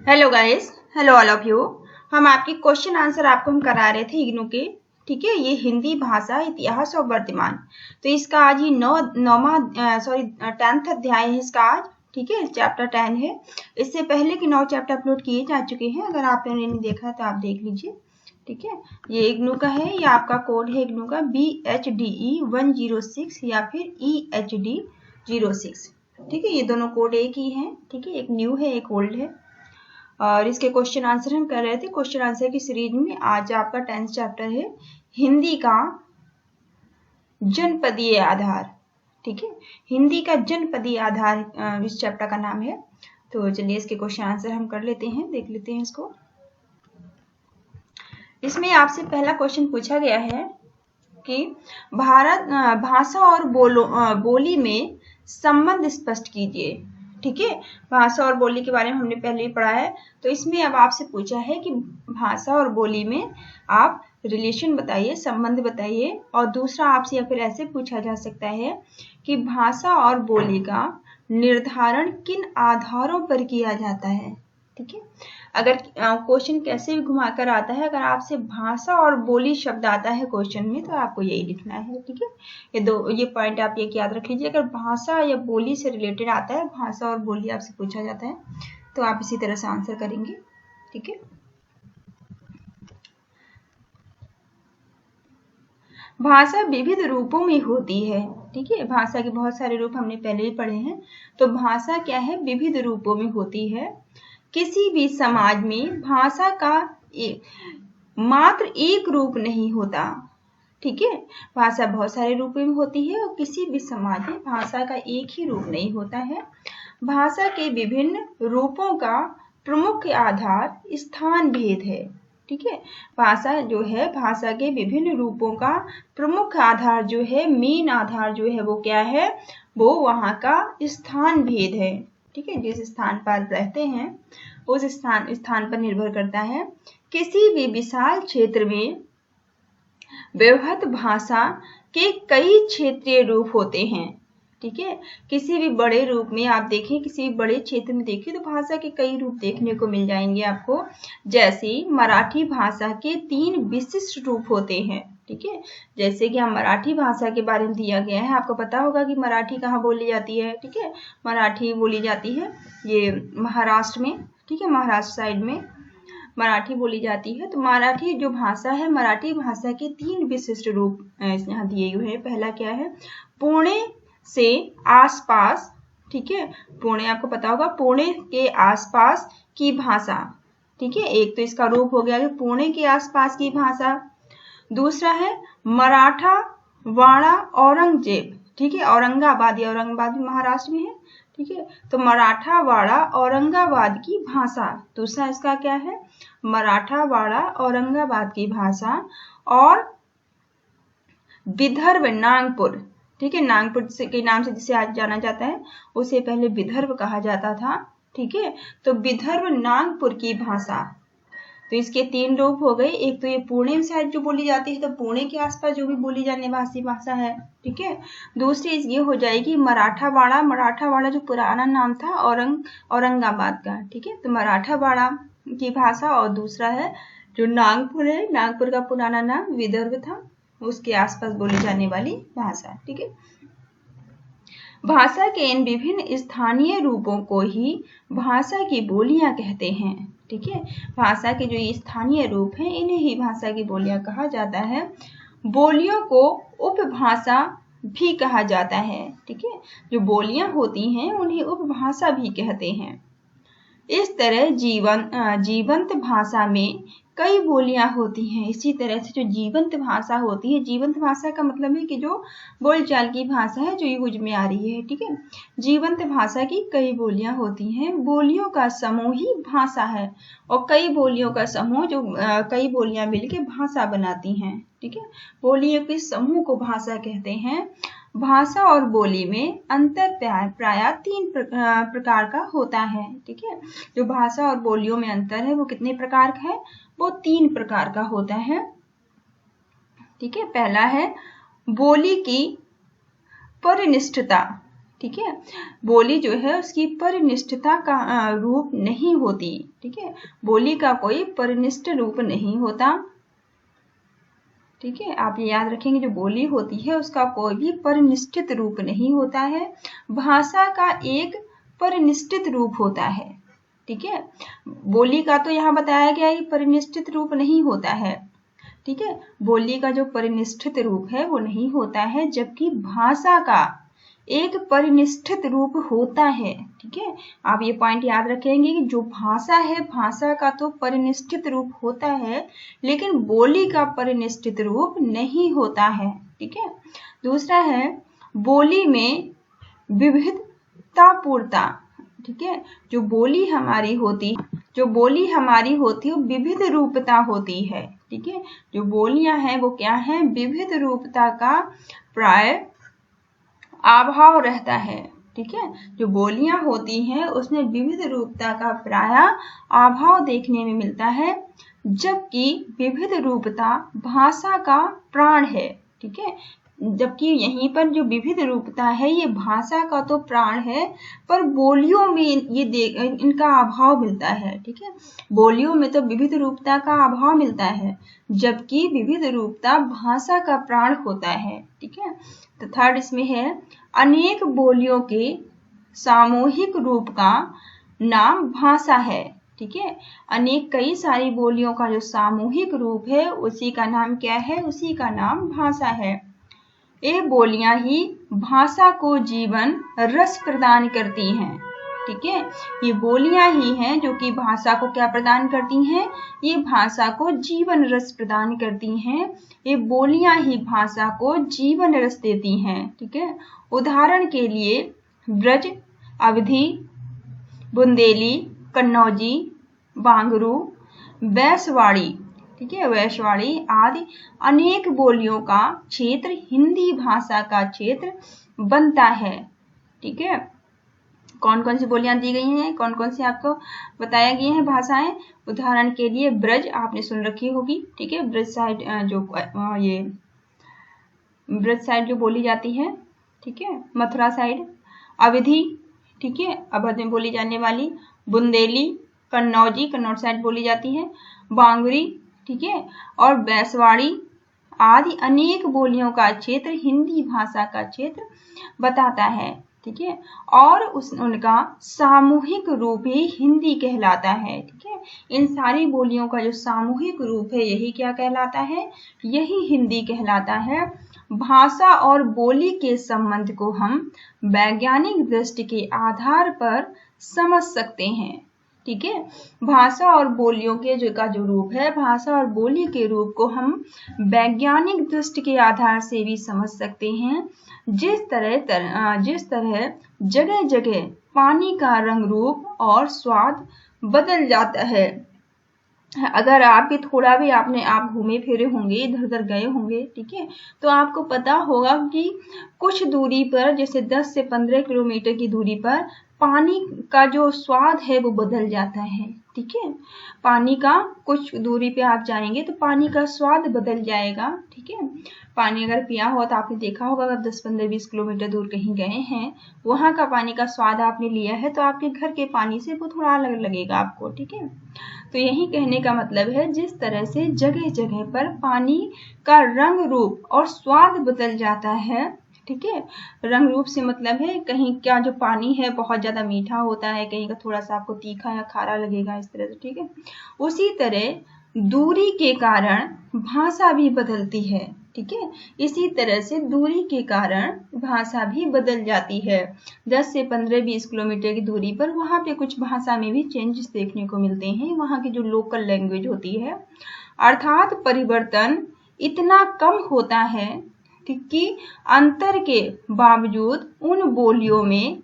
Hello guys, hello all of you. हम आपकी question answer आपको हम करा रहे थे इग्नू के। ठीक है, ये हिंदी भाषा इतिहास और वर्तमान। तो इसका आज ही 10th अध्याय है इसका आज। ठीक है, चैप्टर 10 है। इससे पहले के 9 चैप्टर अपलोड किए जा चुके हैं। अगर आपने नहीं देखा है तो आप देख लीजिए। ठीक है, ये इग्नू का है, ये आपका कोड है इग्नू का BHDE 106 या फिर EHD 06। ठीक है, ये दोनों कोड एक ही हैं। ठीक है, एक न्यू है एक ओल्ड है। और इसके क्वेश्चन आंसर हम कर रहे थे। क्वेश्चन आंसर की सीरीज में आज आपका 10th चैप्टर है हिंदी का जनपदीय आधार। ठीक है, हिंदी का जनपदीय आधार इस चैप्टर का नाम है। तो चलिए इसके क्वेश्चन आंसर हम कर लेते हैं, देख लेते हैं इसको। इसमें आपसे पहला क्वेश्चन पूछा गया है कि भारत भाषा और बोली में संबंध स्पष्ट कीजिए। ठीक है, भाषा और बोली के बारे में हमने पहले ही पढ़ा है। तो इसमें अब आपसे पूछा है कि भाषा और बोली में आप रिलेशन बताइए, संबंध बताइए। और दूसरा आपसे या फिर ऐसे पूछा जा सकता है कि भाषा और बोली का निर्धारण किन आधारों पर किया जाता है। ठीक है, अगर क्वेश्चन कैसे भी घुमाकर आता है, अगर आपसे भाषा और बोली शब्द आता है क्वेश्चन में तो आपको यही लिखना है। ठीक है, ये पॉइंट आप एक याद रख लीजिए। अगर भाषा या बोली से रिलेटेड आता है, भाषा और बोली आपसे पूछा जाता है तो आप इसी तरह से आंसर करेंगे। ठीक है, भाषा विविध रूपों में होती है। ठीक है, भाषा के बहुत सारे रूप हमने पहले ही पढ़े हैं। तो भाषा क्या है, विविध रूपों में होती है। किसी भी समाज में भाषा का मात्र एक रूप नहीं होता। ठीक है, भाषा बहुत सारे रूपों में होती है और किसी भी समाज में भाषा का एक ही रूप नहीं होता है। भाषा के विभिन्न रूपों का प्रमुख आधार स्थान भेद है। ठीक है, भाषा जो है, भाषा के विभिन्न रूपों का प्रमुख आधार जो है, मेन आधार जो है वो क्या है, वो वहाँ का स्थान भेद है। ठीक है, जिस स्थान पर रहते हैं उस स्थान पर निर्भर करता है। किसी भी विशाल क्षेत्र में व्यवहृत भाषा के कई क्षेत्रीय रूप होते हैं। ठीक है, किसी भी बड़े रूप में आप देखें, किसी भी बड़े क्षेत्र में देखें तो भाषा के कई रूप देखने को मिल जाएंगे आपको। जैसे मराठी भाषा के 3 विशिष्ट रूप होते हैं। ठीक है, जैसे कि हम मराठी भाषा के बारे में दिया गया है, आपको पता होगा कि मराठी कहाँ बोली जाती है। ठीक है, मराठी बोली जाती है ये महाराष्ट्र में। ठीक है, महाराष्ट्र साइड में मराठी बोली जाती है। तो मराठी जो भाषा है, मराठी भाषा के 3 विशिष्ट रूप यहाँ दिए हुए हैं। पहला क्या है, पुणे से आसपास। ठीक है, पुणे आपको पता होगा, पुणे के आसपास की भाषा। ठीक है, एक तो इसका रूप हो गया कि पुणे के आसपास की भाषा। दूसरा है मराठा वाड़ा औरंगजेब। ठीक है, औरंगाबाद, या औरंगाबाद भी महाराष्ट्र में है। ठीक है, तो मराठावाड़ा औरंगाबाद की भाषा। दूसरा इसका क्या है, मराठावाड़ा औरंगाबाद की भाषा। और विदर्भ नागपुर। ठीक है, नागपुर के नाम से जिसे आज जाना जाता है उसे पहले विदर्भ कहा जाता था। ठीक है, तो विदर्भ नागपुर की भाषा। तो इसके 3 रूप हो गए। एक तो ये पुणे में शायद जो बोली जाती है, तो पुणे के आसपास जो भी बोली जाने वाली भाषा है। ठीक है, दूसरी ये हो जाएगी मराठावाड़ा। मराठावाड़ा जो पुराना नाम था औरंगाबाद का। ठीक है, तो मराठावाड़ा की भाषा। और दूसरा है जो नागपुर है, नागपुर का पुराना नाम विदर्भ था, उसके आसपास बोली जाने वाली भाषा। ठीक है, भाषा के इन विभिन्न स्थानीय रूपों को ही भाषा की बोलियां कहते हैं। ठीक है, भाषा के जो स्थानीय रूप हैं इन्हें ही भाषा की बोलियां कहा जाता है। बोलियों को उपभाषा भी कहा जाता है। ठीक है, जो बोलियां होती हैं उन्हें उपभाषा भी कहते हैं। इस तरह जीवंत भाषा में कई बोलियां होती हैं। इसी तरह से जो जीवंत भाषा होती है, जीवंत भाषा का मतलब है कि जो बोलचाल की भाषा है, जो यूज में आ रही है। ठीक है, जीवंत भाषा की कई बोलियां होती हैं। बोलियों का समूह ही भाषा है और कई बोलियों का समूह जो कई बोलियां मिलकर भाषा बनाती हैं। ठीक है, बोलियों के समूह को भाषा कहते हैं। भाषा और बोली में अंतर प्रायः 3 प्रकार का होता है। ठीक है, जो भाषा और बोलियों में अंतर है वो कितने प्रकार का है, वो 3 प्रकार का होता है। ठीक है, पहला है बोली की परिनिष्ठता। ठीक है। बोली जो है उसकी परिनिष्ठता का रूप नहीं होती, ठीक है। बोली का कोई परिनिष्ठ रूप नहीं होता, ठीक है। आप ये याद रखेंगे, जो बोली होती है उसका कोई भी परिनिष्ठित रूप नहीं होता है। भाषा का एक परिनिष्ठित रूप होता है, ठीक है। बोली का तो यहाँ बताया गया है परिनिष्ठित रूप नहीं होता है, ठीक है। बोली का जो परिनिष्ठित रूप है वो नहीं होता है, जबकि भाषा का एक परिनिष्ठित रूप होता है, ठीक है। आप ये पॉइंट याद रखेंगे कि जो भाषा है, भाषा का तो परिनिष्ठित रूप होता है, लेकिन बोली का परिनिष्ठित रूप नहीं होता है, ठीक है। दूसरा है बोली में विविधतापूर्णता, ठीक है। जो बोली हमारी होती है वो विविध रूपता होती है, ठीक है। जो बोलियां हैं वो क्या है, विविध रूपता का प्राय अभाव रहता है, ठीक है। जो बोलियां होती हैं उसमें विविध रूपता का प्राय अभाव देखने में मिलता है, जबकि विविध रूपता भाषा का प्राण है, ठीक है। जबकि यहीं पर जो विविध रूपता है ये भाषा का तो प्राण है, पर बोलियों में इनका अभाव मिलता है, ठीक है। बोलियों में तो विविध रूपता का अभाव मिलता है, जबकि विविध रूपता भाषा का प्राण होता है, ठीक है। तो थर्ड इसमें है अनेक बोलियों के सामूहिक रूप का नाम भाषा है, ठीक है। अनेक कई सारी बोलियों का जो सामूहिक रूप है उसी का नाम क्या है, उसी का नाम भाषा है। ये बोलियां ही भाषा को जीवन रस प्रदान करती हैं, ठीक है। ये बोलियां ही हैं जो कि भाषा को क्या प्रदान करती हैं, ये भाषा को जीवन रस प्रदान करती हैं। ये बोलियां ही भाषा को जीवन रस देती हैं, ठीक है। उदाहरण के लिए ब्रज, अवधी, बुंदेली, कन्नौजी, बांगरू, वैशवाड़ी, ठीक है, वैशवाड़ी आदि अनेक बोलियों का क्षेत्र हिंदी भाषा का क्षेत्र बनता है, ठीक है। कौन कौन सी बोलियां दी गई हैं, कौन कौन सी आपको बताया गया है भाषाएं। उदाहरण के लिए ब्रज आपने सुन रखी होगी, ठीक है। ब्रज साइड ये ब्रज साइड जो बोली जाती है, ठीक है, मथुरा साइड। अवधी, ठीक है, अवध में बोली जाने वाली। बुंदेली, कन्नौजी, कन्नौज साइड बोली जाती है। बांगुरी, ठीक है, और बैसवाड़ी आदि अनेक बोलियों का क्षेत्र हिंदी भाषा का क्षेत्र बताता है, ठीक है। और उनका सामूहिक रूप ही हिंदी कहलाता है, ठीक है। इन सारी बोलियों का जो सामूहिक रूप है यही क्या कहलाता है, यही हिंदी कहलाता है। भाषा और बोली के संबंध को हम वैज्ञानिक दृष्टि के आधार पर समझ सकते हैं, ठीक है। भाषा और बोलियों के जो रूप है, भाषा और बोली के रूप को हम वैज्ञानिक दृष्टि के आधार से भी समझ सकते हैं। जिस तरह जगह जगह पानी का रंग रूप और स्वाद बदल जाता है। अगर आप भी थोड़ा भी आप घूमे फिरे होंगे, इधर उधर गए होंगे, ठीक है, तो आपको पता होगा कि कुछ दूरी पर, जैसे 10 से 15 किलोमीटर की दूरी पर पानी का जो स्वाद है वो बदल जाता है, ठीक है। पानी का कुछ दूरी पे आप जाएंगे तो पानी का स्वाद बदल जाएगा, ठीक है। पानी अगर पिया हो तो आपने देखा होगा, अगर 10, 15, 20 किलोमीटर दूर कहीं गए हैं, वहां का पानी का स्वाद आपने लिया है तो आपके घर के पानी से वो थोड़ा अलग लगेगा आपको, ठीक है। तो यही कहने का मतलब है, जिस तरह से जगह जगह पर पानी का रंग रूप और स्वाद बदल जाता है, ठीक है। रंग रूप से मतलब है कहीं क्या जो पानी है बहुत ज्यादा मीठा होता है, कहीं का थोड़ा सा आपको तीखा या खारा लगेगा, इस तरह से, ठीक है। उसी तरह दूरी के कारण भाषा भी बदलती है, ठीक है। इसी तरह से दूरी के कारण भाषा भी बदल जाती है। 10 से 15-20 किलोमीटर की दूरी पर वहां पे कुछ भाषा में भी चेंजेस देखने को मिलते हैं, वहां की जो लोकल लैंग्वेज होती है, अर्थात परिवर्तन इतना कम होता है कि अंतर के बावजूद उन बोलियों में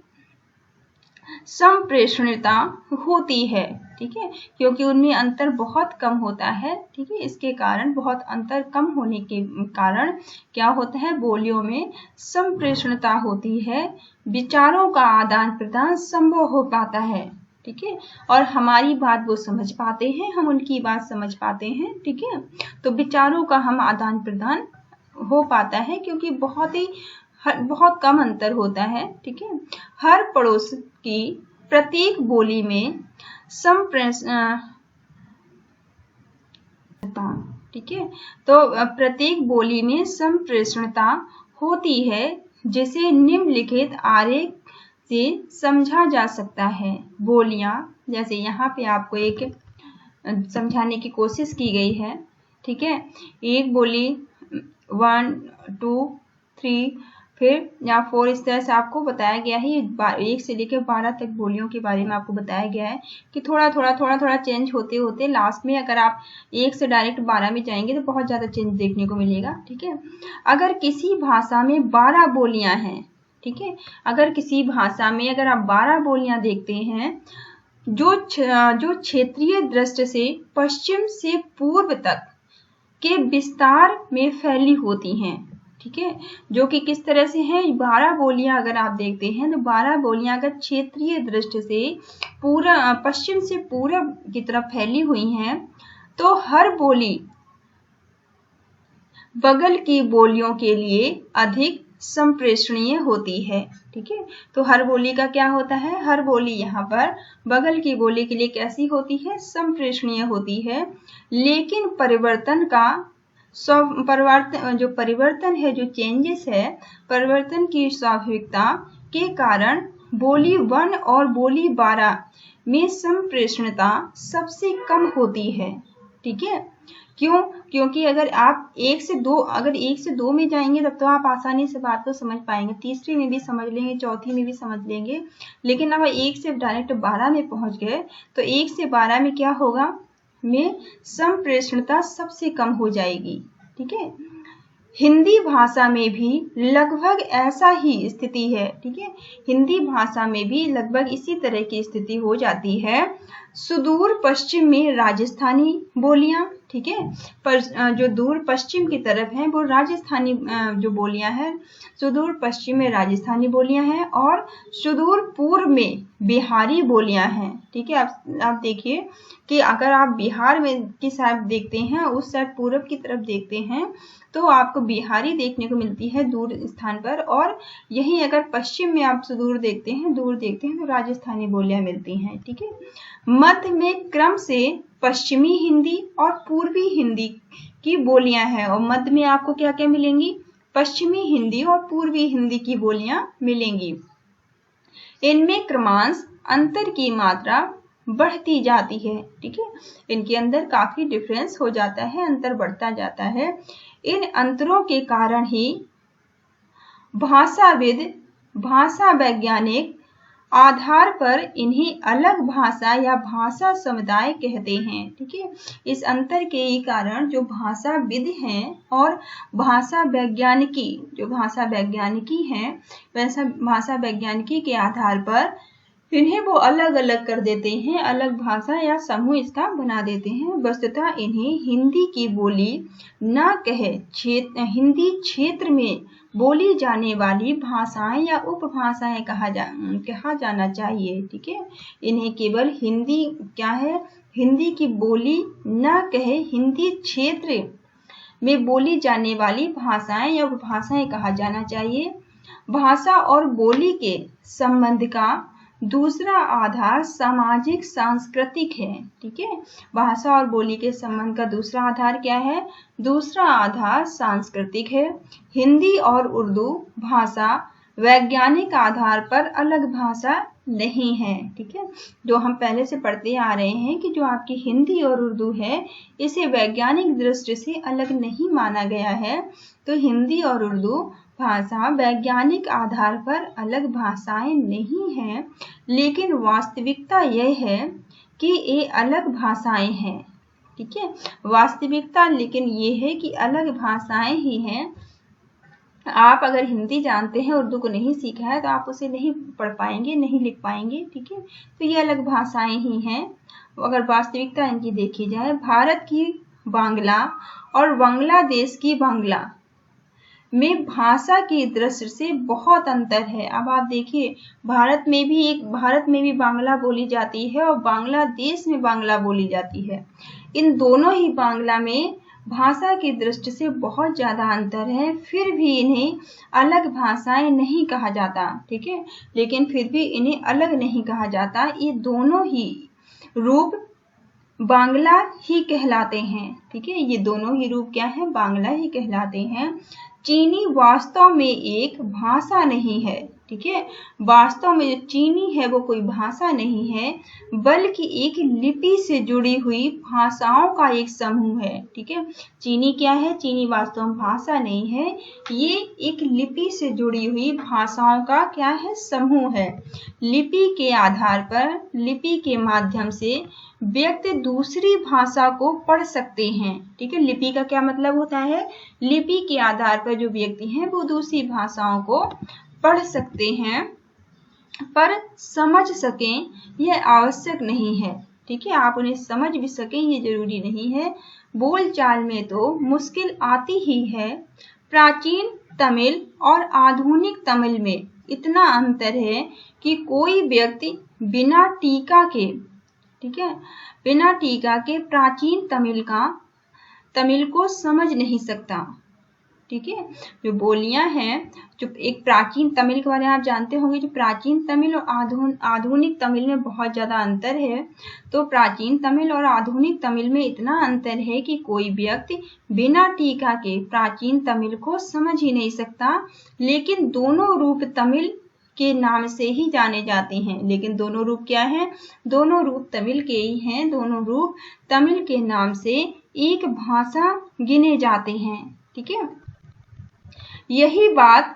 संप्रेषणीयता होती है, ठीक है, क्योंकि उनमें अंतर बहुत कम होता है, ठीक है। इसके कारण बहुत अंतर कम होने के कारण क्या होता है, बोलियों में संप्रेषणता होती है, विचारों का आदान प्रदान संभव हो पाता है, ठीक है। और हमारी बात वो समझ पाते हैं, हम उनकी बात समझ पाते हैं, ठीक है। तो विचारों का हम आदान प्रदान हो पाता है, क्योंकि बहुत ही बहुत कम अंतर होता है, ठीक है। हर पड़ोस की प्रत्येक बोली में ठीक है, तो प्रत्येक बोली में संप्रेषणता होती है, जिसे निम्नलिखित आरेख से समझा जा सकता है। बोलियां, जैसे यहाँ पे आपको एक समझाने की कोशिश की गई है, ठीक है। एक बोली 1 2 3 फिर या 4 इस तरह से आपको बताया गया है। 1 से लेकर 12 तक बोलियों के बारे में आपको बताया गया है कि थोड़ा थोड़ा चेंज होते होते लास्ट में अगर आप 1 से डायरेक्ट 12 में जाएंगे तो बहुत ज़्यादा चेंज देखने को मिलेगा, ठीक है। अगर किसी भाषा में 12 बोलियां हैं, ठीक है, अगर किसी भाषा में अगर आप 12 बोलियां देखते हैं जो क्षेत्रीय दृष्टि से पश्चिम से पूर्व तक के विस्तार में फैली होती हैं, ठीक है, जो कि किस तरह से हैं, 12 बोलियां अगर आप देखते हैं तो 12 बोलियां अगर क्षेत्रीय दृष्टि से पूरा पश्चिम से पूरब की तरफ फैली हुई हैं, तो हर बोली बगल की बोलियों के लिए अधिक संप्रेषणीय होती है, ठीक है। तो हर बोली का क्या होता है, हर बोली यहाँ पर बगल की बोली के लिए कैसी होती है, संप्रेषणीय होती है। लेकिन जो परिवर्तन है, जो चेंजेस है, परिवर्तन की स्वाभाविकता के कारण बोली 1 और बोली 12 में संप्रेषणता सबसे कम होती है, ठीक है। क्यों? क्योंकि अगर आप 1 से 2 में जाएंगे तब तो आप आसानी से बात को समझ पाएंगे, तीसरी में भी समझ लेंगे, चौथी में भी समझ लेंगे। लेकिन अब 1 से डायरेक्ट 12 में पहुंच गए तो 1 से 12 में क्या होगा, में संप्रेषणता सबसे कम हो जाएगी, ठीक है। हिंदी भाषा में भी लगभग ऐसा ही स्थिति है, ठीक है। हिंदी भाषा में भी लगभग इसी तरह की स्थिति हो जाती है। सुदूर पश्चिम में राजस्थानी बोलियां, ठीक है, पर जो दूर पश्चिम की तरफ है वो राजस्थानी जो बोलियां हैं, सुदूर पश्चिम में राजस्थानी बोलियां हैं और सुदूर पूर्व में बिहारी बोलियां हैं, ठीक है। आप देखिए कि अगर आप बिहार में की साइड देखते हैं, उस साइड पूर्व की तरफ देखते हैं तो आपको बिहारी देखने को मिलती है दूर स्थान पर, और यही अगर पश्चिम में आप दूर देखते हैं तो राजस्थानी बोलियां मिलती हैं, ठीक है। मध्य में क्रम से पश्चिमी हिंदी और पूर्वी हिंदी की बोलियां हैं, और मध्य में आपको क्या क्या मिलेंगी, पश्चिमी हिंदी और पूर्वी हिंदी की बोलियां मिलेंगी। इनमें क्रमांश अंतर की मात्रा बढ़ती जाती है, ठीक है। इनके अंदर काफी डिफरेंस हो जाता है, अंतर बढ़ता जाता है। इन अंतरों के कारण ही भाषाविद भाषा वैज्ञानिक आधार पर इन्हें अलग भाषा या भाषा समुदाय कहते हैं, ठीक है। इस अंतर के कारण जो भाषाविद हैं और भाषा वैज्ञानिकी हैं, वैसा भाषा वैज्ञानिकी के आधार पर इन्हें वो अलग अलग कर देते हैं, अलग भाषा या समूह इसका बना देते हैं। वस्तुतः इन्हें हिंदी की बोली न कहे हिंदी क्षेत्र में बोली जाने वाली भाषाएं या उपभाषाएं कहा जाना चाहिए, ठीक है। इन्हें केवल हिंदी क्या है, हिंदी की बोली न कहे हिंदी क्षेत्र में बोली जाने वाली भाषाएं या उपभाषाएं कहा जाना चाहिए। भाषा और बोली के संबंध का दूसरा आधार सामाजिक सांस्कृतिक है, ठीक है। भाषा और बोली के संबंध का दूसरा आधार क्या है, दूसरा आधार सांस्कृतिक है। हिंदी और उर्दू भाषा वैज्ञानिक आधार पर अलग भाषा नहीं है, ठीक है। जो हम पहले से पढ़ते आ रहे हैं कि जो आपकी हिंदी और उर्दू है, इसे वैज्ञानिक दृष्टि से अलग नहीं माना गया है। तो हिंदी और उर्दू भाषा वैज्ञानिक आधार पर अलग भाषाएं नहीं हैं, लेकिन वास्तविकता यह है कि ये अलग भाषाएं हैं, ठीक है। वास्तविकता लेकिन ये है कि अलग भाषाएं ही हैं। आप अगर हिंदी जानते हैं, उर्दू को नहीं सीखा है, तो आप उसे नहीं पढ़ पाएंगे, नहीं लिख पाएंगे, ठीक है। तो ये अलग भाषाएं ही हैं। अगर वास्तविकता इनकी देखी जाए, भारत की बांग्ला और बांग्लादेश की बांग्ला में भाषा की दृष्टि से बहुत अंतर है। अब आप देखिए, भारत में भी बांग्ला बोली जाती है और बांग्लादेश में बांग्ला बोली जाती है। इन दोनों ही बांग्ला में भाषा की दृष्टि से बहुत ज्यादा अंतर है, फिर भी इन्हें अलग भाषाएं नहीं कहा जाता। ठीक है, लेकिन फिर भी इन्हें अलग नहीं कहा जाता। ये दोनों ही रूप बांग्ला ही कहलाते हैं। ठीक है, ये दोनों ही रूप क्या है, बांग्ला ही कहलाते हैं। चीनी वास्तव में एक भाषा नहीं है। ठीक है, वास्तव में जो चीनी है वो कोई भाषा नहीं है, बल्कि एक लिपि से जुड़ी हुई भाषाओं का एक समूह है। ठीक है, चीनी क्या है, चीनी वास्तव में भाषा नहीं है, ये एक लिपि से जुड़ी हुई भाषाओं का क्या है, समूह है। लिपि के आधार पर, लिपि के माध्यम से व्यक्ति दूसरी भाषा को पढ़ सकते हैं। ठीक है, लिपि का क्या मतलब होता है, लिपि के आधार पर जो व्यक्ति हैं वो दूसरी भाषाओं को पढ़ सकते हैं, पर समझ सकें यह आवश्यक नहीं है। ठीक है, आप उन्हें समझ भी सकें ये जरूरी नहीं है। बोलचाल में तो मुश्किल आती ही है। प्राचीन तमिल और आधुनिक तमिल में इतना अंतर है कि कोई व्यक्ति बिना टीका के, ठीक है, बिना टीका के प्राचीन तमिल को समझ नहीं सकता। ठीक है, जो बोलियां हैं, जो एक प्राचीन तमिल के बारे में आप जानते होंगे, जो प्राचीन तमिल और आधुनिक तमिल में बहुत ज्यादा अंतर है। तो प्राचीन तमिल और आधुनिक तमिल में इतना अंतर है कि कोई व्यक्ति बिना टीका के प्राचीन तमिल को समझ ही नहीं सकता। लेकिन दोनों रूप तमिल के नाम से ही जाने जाते हैं। लेकिन दोनों रूप क्या हैं, दोनों रूप तमिल के ही हैं। दोनों रूप तमिल के नाम से एक भाषा गिने जाते हैं। ठीक है, यही बात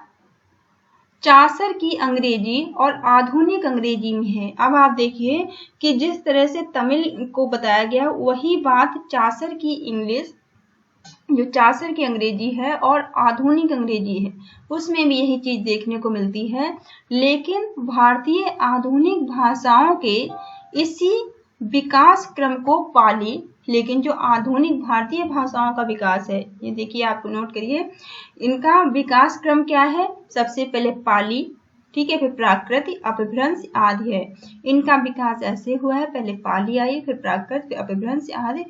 चासर की अंग्रेजी और आधुनिक अंग्रेजी में है। अब आप देखिए कि जिस तरह से तमिल को बताया गया वही बात चासर की इंग्लिश, जो चासर की अंग्रेजी है और आधुनिक अंग्रेजी है, उसमें भी यही चीज देखने को मिलती है। लेकिन भारतीय आधुनिक भाषाओं के इसी विकास क्रम को पाली, लेकिन जो आधुनिक भारतीय भाषाओं का विकास है, ये देखिए आप नोट करिए, इनका विकास क्रम क्या है, सबसे पहले पाली, ठीक है, फिर प्राकृत, अपभ्रंश आदि है। इनका विकास ऐसे हुआ है, पहले पाली आई, फिर प्राकृत, फिर अपभ्रंश आदि।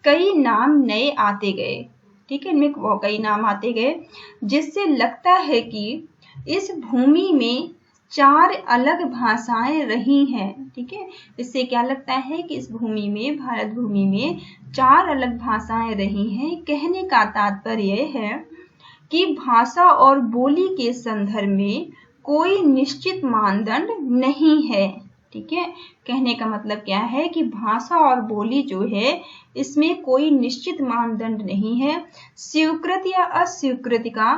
कई नाम नए आते गए। ठीक है, इनमें कई नाम आते गए, जिससे लगता है कि इस भूमि में 4 अलग भाषाएं रही हैं। ठीक है, इससे क्या लगता है कि इस भूमि में, भारत भूमि में 4 अलग भाषाएं रही हैं। कहने का तात्पर्य है कि भाषा और बोली के संदर्भ में कोई निश्चित मानदंड नहीं है। ठीक है, कहने का मतलब क्या है कि भाषा और बोली जो है इसमें कोई निश्चित मानदंड नहीं है। स्वीकृत या अस्वीकृत का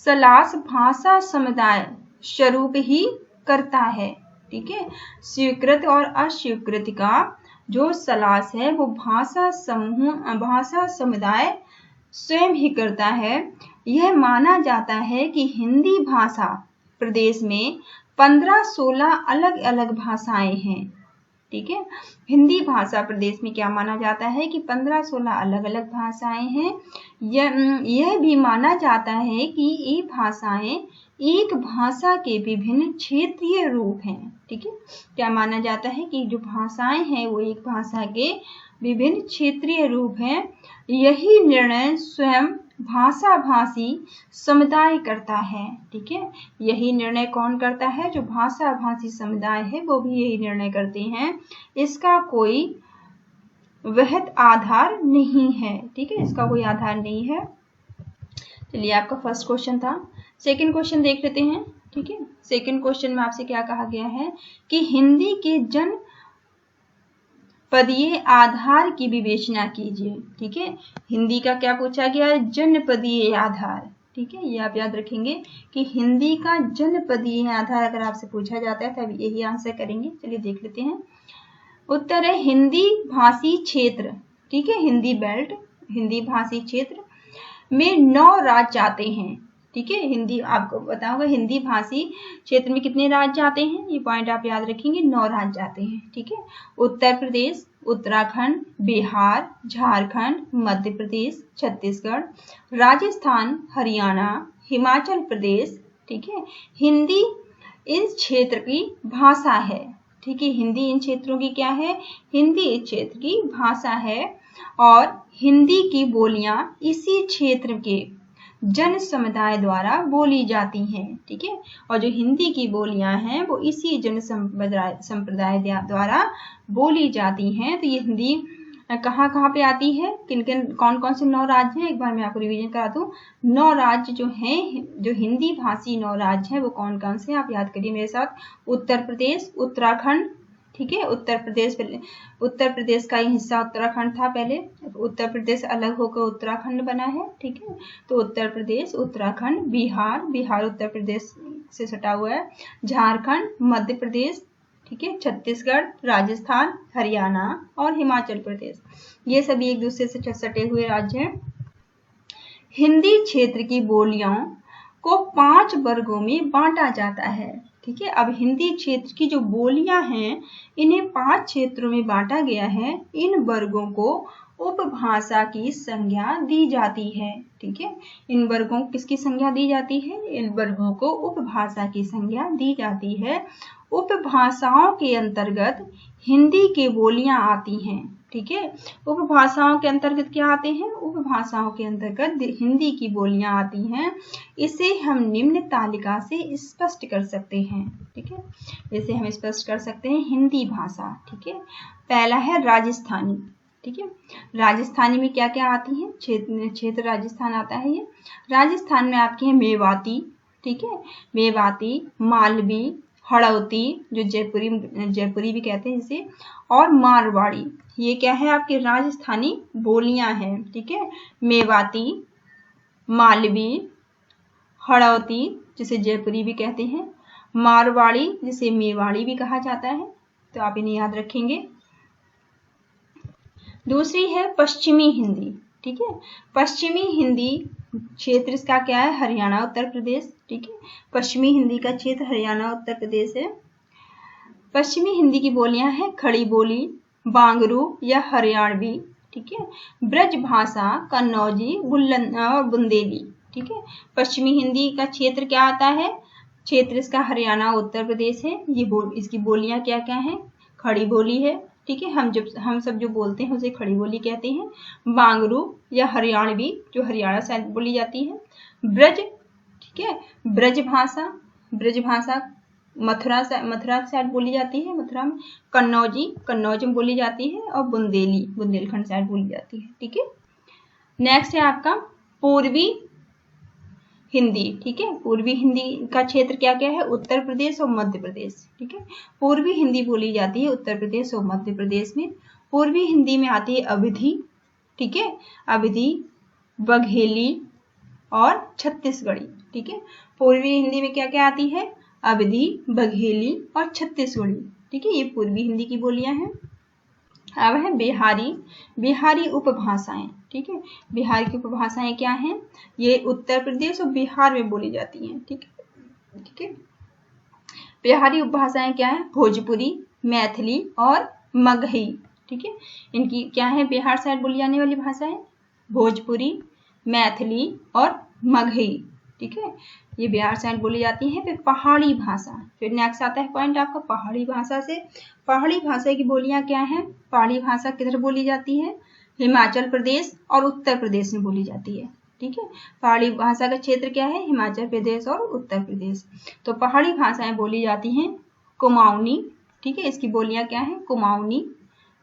सलास भाषा समुदाय स्वरूप ही करता है। ठीक है, स्वीकृत और अस्वीकृत का जो सलास है वो भाषा समुदाय स्वयं ही करता है। यह माना जाता है कि हिंदी भाषा प्रदेश में 15-16 अलग अलग भाषाएं हैं। ठीक है, हिंदी भाषा प्रदेश में क्या माना जाता है कि 15-16 अलग अलग भाषाएं हैं। यह भी माना जाता है कि ये भाषाएं एक भाषा के विभिन्न क्षेत्रीय रूप हैं। ठीक है, क्या माना जाता है कि जो भाषाएं हैं वो एक भाषा के विभिन्न क्षेत्रीय रूप हैं। यही निर्णय स्वयं भाषा भाषी समुदाय करता है। ठीक है, यही निर्णय कौन करता है, जो भाषा भाषी समुदाय है वो भी यही निर्णय करते हैं। इसका कोई वैध आधार नहीं है। ठीक है, इसका कोई आधार नहीं है। चलिए, आपका फर्स्ट क्वेश्चन था। सेकंड क्वेश्चन देख लेते हैं। ठीक है, सेकंड क्वेश्चन में आपसे क्या कहा गया है कि हिंदी के जन पदीय आधार की विवेचना कीजिए। ठीक है, हिंदी का क्या पूछा गया है, जनपदीय आधार। ठीक है, ये आप याद रखेंगे कि हिंदी का जनपदीय आधार अगर आपसे पूछा जाता है तब यही आंसर करेंगे। चलिए देख लेते हैं। उत्तर है हिंदी भाषी क्षेत्र। ठीक है, हिंदी बेल्ट, हिंदी भाषी क्षेत्र में 9 राज्य आते हैं। ठीक है, हिंदी आपको बताऊंगा हिंदी भाषी क्षेत्र में कितने राज्य आते हैं, ये पॉइंट आप याद रखेंगे, 9 राज्य आते हैं। ठीक है, उत्तर प्रदेश, उत्तराखंड, बिहार, झारखंड, मध्य प्रदेश, छत्तीसगढ़, राजस्थान, हरियाणा, हिमाचल प्रदेश। ठीक है, हिंदी इस क्षेत्र की भाषा है। ठीक है, हिंदी इन क्षेत्रों की क्या है, हिंदी इस क्षेत्र की भाषा है। और हिंदी की बोलियां इसी क्षेत्र के जन समुदाय द्वारा बोली जाती हैं। ठीक है, और जो हिंदी की बोलियां हैं वो इसी जन संप्रदाय द्वारा बोली जाती हैं। तो ये हिंदी कहाँ कहाँ पे आती है, किन किन कौन कौन से 9 राज्य हैं, एक बार मैं आपको रिवीजन करा दूं। 9 राज्य जो हैं, जो हिंदी भाषी 9 राज्य हैं वो कौन कौन से हैं आप याद करिए मेरे साथ। उत्तर प्रदेश, उत्तराखंड, ठीक है, उत्तर प्रदेश का ही हिस्सा उत्तराखंड था पहले, उत्तर प्रदेश अलग होकर उत्तराखंड बना है। ठीक है, तो उत्तर प्रदेश, उत्तराखंड, बिहार उत्तर प्रदेश से सटा हुआ है, झारखंड, मध्य प्रदेश, ठीक है, छत्तीसगढ़, राजस्थान, हरियाणा और हिमाचल प्रदेश, ये सभी एक दूसरे से सटे हुए राज्य हैं। हिंदी क्षेत्र की बोलियों को 5 वर्गों में बांटा जाता है। ठीक है, अब हिंदी क्षेत्र की जो बोलियां हैं इन्हें 5 क्षेत्रों में बांटा गया है। इन वर्गों को उपभाषा की संज्ञा दी जाती है। ठीक है, इन वर्गों को किसकी संज्ञा दी जाती है, इन वर्गों को उपभाषा की संज्ञा दी जाती है। उपभाषाओं के अंतर्गत हिंदी के बोलियां आती हैं। ठीक है, उपभाषाओं के अंतर्गत क्या आते हैं, उपभाषाओं के अंतर्गत हिंदी की बोलियां आती हैं। इसे हम निम्न तालिका से स्पष्ट कर सकते हैं। ठीक है, इसे हम स्पष्ट कर सकते हैं हिंदी भाषा। ठीक है, पहला है राजस्थानी। ठीक है, राजस्थानी में क्या क्या आती है, क्षेत्र राजस्थान आता है। ये राजस्थान में आपके हैं मेवाती, ठीक है, मेवाती, मालवी, हड़ौती जो जयपुरी भी कहते हैं इसे, और मारवाड़ी, ये क्या है आपके राजस्थानी बोलियां हैं। ठीक है, मेवाती, मालवी, हड़ौती जिसे जयपुरी भी कहते हैं, मारवाड़ी जिसे मेवाड़ी भी कहा जाता है, तो आप इन्हें याद रखेंगे। दूसरी है पश्चिमी हिंदी। ठीक है, पश्चिमी हिंदी क्षेत्र इसका क्या है, हरियाणा उत्तर प्रदेश। ठीक है, पश्चिमी हिंदी का क्षेत्र हरियाणा उत्तर प्रदेश है। पश्चिमी हिंदी की बोलियां हैं खड़ी बोली, बांगरू या हरियाणवी। ठीक है, ब्रज भाषा, कन्नौजी, बुंदेली। ठीक है, पश्चिमी हिंदी का क्षेत्र क्या आता है, क्षेत्र इसका हरियाणा उत्तर प्रदेश है। ये इसकी बोलियां क्या क्या हैं, खड़ी बोली है। ठीक है, हम सब जो बोलते हैं उसे खड़ी बोली कहते हैं। बांगरू या हरियाणवी जो हरियाणा साइड बोली जाती है। ब्रज, ठीक है, ब्रज भाषा मथुरा साइड बोली जाती है, मथुरा में। कन्नौज में बोली जाती है, और बुंदेलखंड साइड बोली जाती है। ठीक है, नेक्स्ट है आपका पूर्वी हिंदी। ठीक है, पूर्वी हिंदी का क्षेत्र क्या क्या है, उत्तर प्रदेश और मध्य प्रदेश। ठीक है, पूर्वी हिंदी बोली जाती है उत्तर प्रदेश और मध्य प्रदेश में। पूर्वी हिंदी में आती है अवधी, ठीक है, अवधी, बघेली और छत्तीसगढ़ी। ठीक है, पूर्वी हिंदी में क्या क्या आती है, अवधी, बघेली और छत्तीसगढ़ी। ठीक है, ये पूर्वी हिंदी की बोलियां हैं। अब है बिहारी उपभाषाएं। ठीक है, बिहार की उपभाषाएं क्या हैं, ये उत्तर प्रदेश और बिहार में बोली जाती हैं। ठीक है, बिहारी उपभाषाएं क्या है, भोजपुरी, मैथिली और मगही। ठीक है, इनकी क्या है, बिहार साइड बोली जाने वाली भाषा है, भोजपुरी, मैथिली और मगही। ठीक है, ये बिहार साइड बोली जाती है। फिर पहाड़ी भाषा, फिर नेक्स्ट आता है पॉइंट आपका पहाड़ी भाषा से। पहाड़ी भाषा की बोलियां क्या हैं, पहाड़ी भाषा किधर बोली जाती है, हिमाचल प्रदेश और उत्तर प्रदेश में बोली जाती है। ठीक है, पहाड़ी भाषा का क्षेत्र क्या है, हिमाचल प्रदेश और उत्तर प्रदेश। तो पहाड़ी भाषाएं बोली जाती हैं कुमाऊनी। ठीक है, इसकी बोलियां क्या है, कुमाऊनी,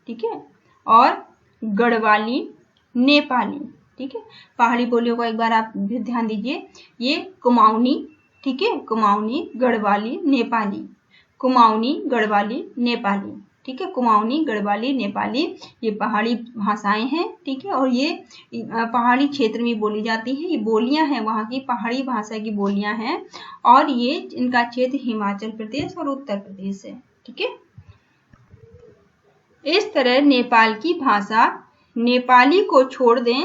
ठीक है, और गढ़वाली, नेपाली। ठीक है, पहाड़ी बोलियों को एक बार आप भी ध्यान दीजिए, ये कुमाऊनी, ठीक है, कुमाऊनी, गढ़वाली, नेपाली, कुमाऊनी, गढ़वाली, नेपाली। ठीक है, कुमाऊनी, गढ़वाली, नेपाली ये पहाड़ी भाषाएं हैं। ठीक है, और ये पहाड़ी क्षेत्र में बोली जाती है। ये बोलियां हैं वहाँ की पहाड़ी भाषा की बोलियां हैं, और ये इनका क्षेत्र हिमाचल प्रदेश और उत्तर प्रदेश है। ठीक है, इस तरह नेपाल की भाषा नेपाली को छोड़ दें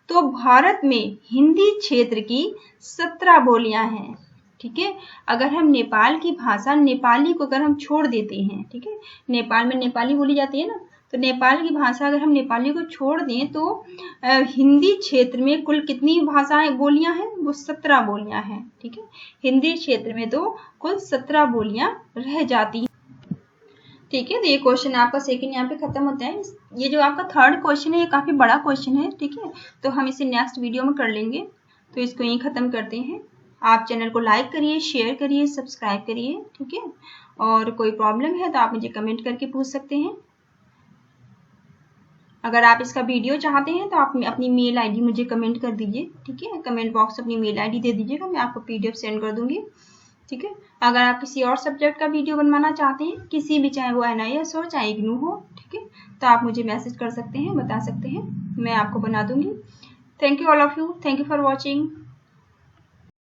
तो भारत में हिंदी क्षेत्र की 17 बोलियां हैं। ठीक है, अगर हम नेपाल की भाषा नेपाली को अगर हम छोड़ देते हैं, ठीक है, नेपाल में नेपाली बोली जाती है ना, तो नेपाल की भाषा अगर हम नेपाली को छोड़ दें तो हिंदी क्षेत्र में कुल कितनी भाषाएं बोलियां हैं, वो 17 बोलियां हैं। ठीक है, हिंदी क्षेत्र में तो कुल 17 बोलियां रह जाती हैं। ठीक है, तो ये क्वेश्चन आपका सेकंड यहाँ पे खत्म होता है। ये जो आपका थर्ड क्वेश्चन है ये काफी बड़ा क्वेश्चन है, ठीक है, तो हम इसे नेक्स्ट वीडियो में कर लेंगे। तो इसको यहीं खत्म करते हैं। आप चैनल को लाइक करिए, शेयर करिए, सब्सक्राइब करिए, ठीक है। और कोई प्रॉब्लम है तो आप मुझे कमेंट करके पूछ सकते हैं। अगर आप इसका वीडियो चाहते हैं तो आप अपनी मेल आईडी मुझे कमेंट कर दीजिए, ठीक है। कमेंट बॉक्स अपनी मेल आईडी दे दीजिएगा, मैं आपको PDF सेंड कर दूंगी, ठीक है। अगर आप किसी और सब्जेक्ट का वीडियो बनवाना चाहते हैं, किसी भी, चाहे वो NIS हो चाहे IGNOU हो, ठीक है, तो आप मुझे मैसेज कर सकते हैं, बता सकते हैं, मैं आपको बना दूंगी। Thank you all of you, thank you for watching.